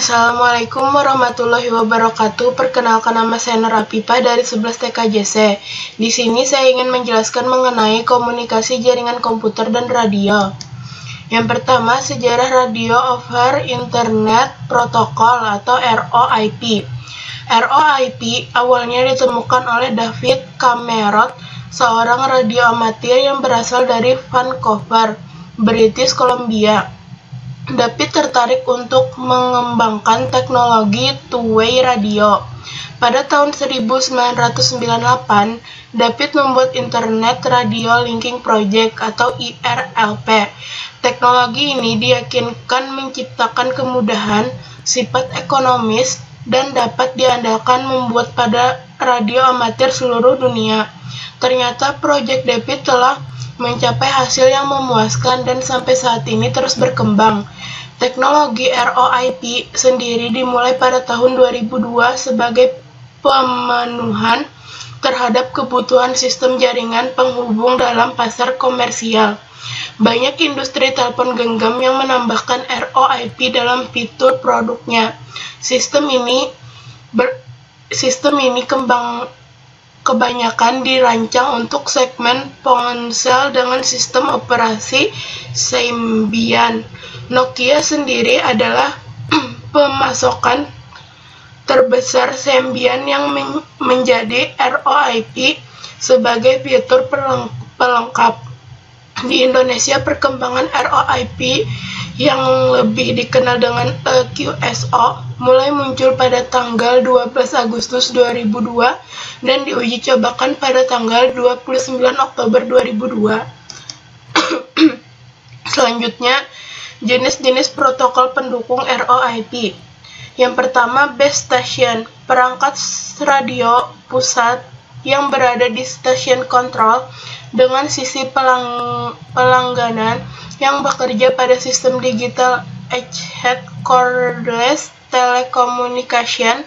Assalamualaikum warahmatullahi wabarakatuh. Perkenalkan, nama saya Nur Apipa dari 11 TKJC. Di sini saya ingin menjelaskan mengenai komunikasi jaringan komputer dan radio. Yang pertama, sejarah Radio over Internet Protocol atau ROIP. ROIP awalnya ditemukan oleh David Cameron, seorang radio amatir yang berasal dari Vancouver, British Columbia. David tertarik untuk mengembangkan teknologi two-way radio. Pada tahun 1998, David membuat Internet Radio Linking Project atau IRLP. Teknologi ini diyakinkan menciptakan kemudahan, sifat ekonomis, dan dapat diandalkan membuat pada radio amatir seluruh dunia. Ternyata proyek David telah mencapai hasil yang memuaskan dan sampai saat ini terus berkembang. Teknologi ROIP sendiri dimulai pada tahun 2002 sebagai pemenuhan terhadap kebutuhan sistem jaringan penghubung dalam pasar komersial. Banyak industri telepon genggam yang menambahkan ROIP dalam fitur produknya. Sistem ini kebanyakan dirancang untuk segmen ponsel dengan sistem operasi Symbian. Nokia sendiri adalah pemasokan terbesar Symbian yang menjadi ROIP sebagai fitur pelengkap. Di Indonesia, perkembangan ROIP yang lebih dikenal dengan QSO mulai muncul pada tanggal 12 Agustus 2002 dan diuji cobakan pada tanggal 29 Oktober 2002. Selanjutnya, jenis-jenis protokol pendukung ROIP. Yang pertama, base station, perangkat radio pusat yang berada di stasiun kontrol dengan sisi pelangganan yang bekerja pada sistem digital Head-Cordless Telecommunication.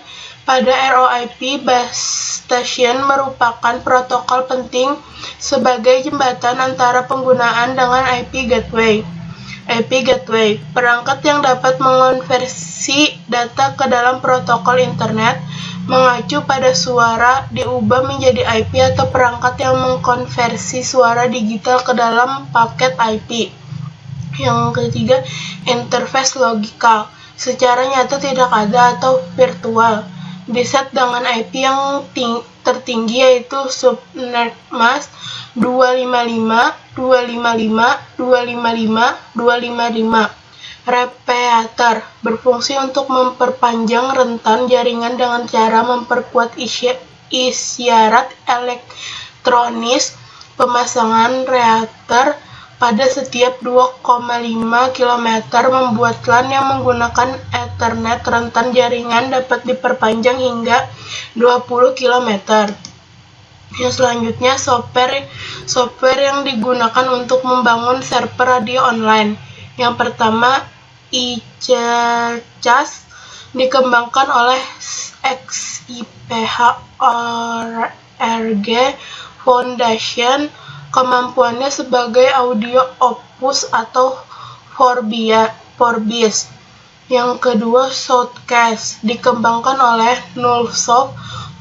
Pada ROIP, base station merupakan protokol penting sebagai jembatan antara penggunaan dengan IP gateway. IP gateway, perangkat yang dapat mengonversi data ke dalam protokol internet, mengacu pada suara diubah menjadi IP atau perangkat yang mengkonversi suara digital ke dalam paket IP. Yang ketiga, interface logikal, secara nyata tidak ada atau virtual, diset dengan IP yang tertinggi yaitu subnet mask 255.255.255.255. Repeater berfungsi untuk memperpanjang rentan jaringan dengan cara memperkuat isyarat elektronis. Pemasangan repeater pada setiap 2,5 km membuat LAN yang menggunakan Ethernet rentan jaringan dapat diperpanjang hingga 20 km. Yang selanjutnya, software yang digunakan untuk membangun server radio online. Yang pertama, ICCAS dikembangkan oleh XIPH-Org Foundation. Kemampuannya sebagai audio opus atau Vorbis. Yang kedua, Shoutcast dikembangkan oleh Nullsoft.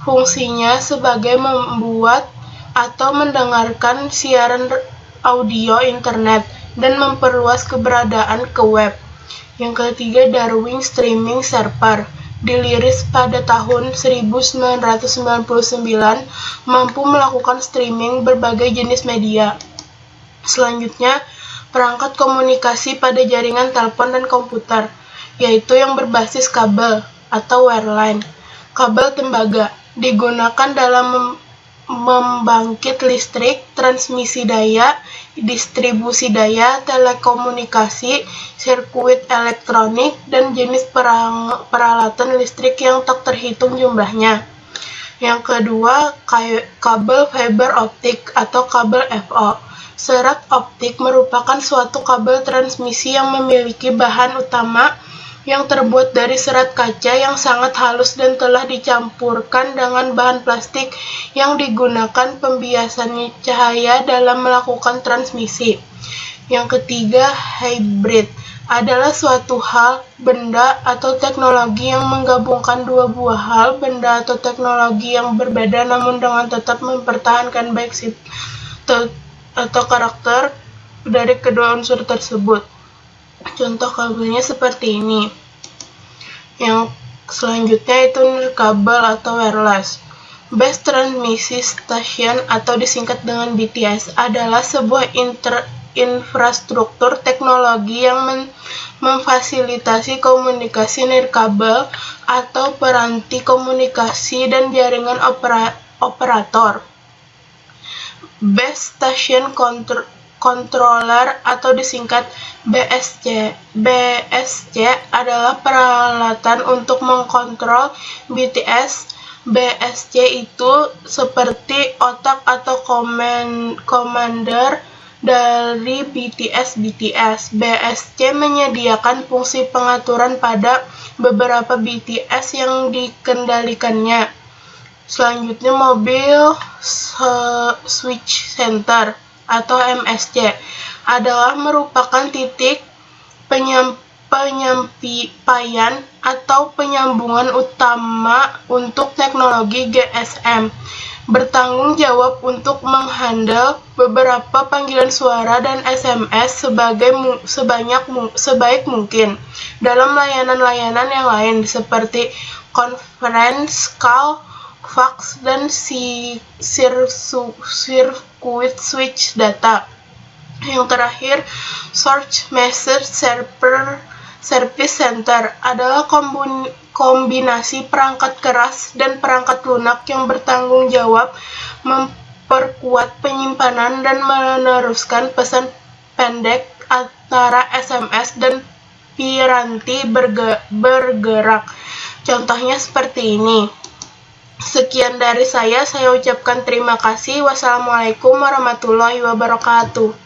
Fungsinya sebagai membuat atau mendengarkan siaran audio internet dan memperluas keberadaan ke web. Yang ketiga, Darwin Streaming Server dirilis pada tahun 1999, mampu melakukan streaming berbagai jenis media. Selanjutnya, perangkat komunikasi pada jaringan telepon dan komputer, yaitu yang berbasis kabel atau wireline. Kabel tembaga digunakan dalam membangkit listrik, transmisi daya, distribusi daya, telekomunikasi, sirkuit elektronik, dan jenis peralatan listrik yang tak terhitung jumlahnya. Yang kedua, kabel fiber optik atau kabel FO. Serat optik merupakan suatu kabel transmisi yang memiliki bahan utama yang terbuat dari serat kaca yang sangat halus dan telah dicampurkan dengan bahan plastik yang digunakan pembiasan cahaya dalam melakukan transmisi. Yang ketiga, hybrid adalah suatu hal, benda, atau teknologi yang menggabungkan dua buah hal, benda, atau teknologi yang berbeda namun dengan tetap mempertahankan baik sifat atau karakter dari kedua unsur tersebut. Contoh kabelnya seperti ini. Yang selanjutnya itu nirkabel atau wireless. Base Transmission Station atau disingkat dengan BTS adalah sebuah infrastruktur teknologi yang memfasilitasi komunikasi nirkabel atau peranti komunikasi dan jaringan operator. Base Station Controller atau disingkat BSC. BSC adalah peralatan untuk mengkontrol BTS. BSC itu seperti otak atau commander dari BTS. BSC menyediakan fungsi pengaturan pada beberapa BTS yang dikendalikannya. Selanjutnya Mobile Switch Center atau MSC adalah merupakan titik penyampaian atau penyambungan utama untuk teknologi GSM. Bertanggung jawab untuk menghandle beberapa panggilan suara dan SMS sebaik mungkin dalam layanan-layanan yang lain seperti conference call, fax, dan circuit switch data. Yang terakhir, Source Message Service Center adalah kombinasi perangkat keras dan perangkat lunak yang bertanggung jawab memperkuat penyimpanan dan meneruskan pesan pendek antara SMS dan piranti bergerak. Contohnya seperti ini. Sekian dari saya ucapkan terima kasih. Wassalamualaikum warahmatullahi wabarakatuh.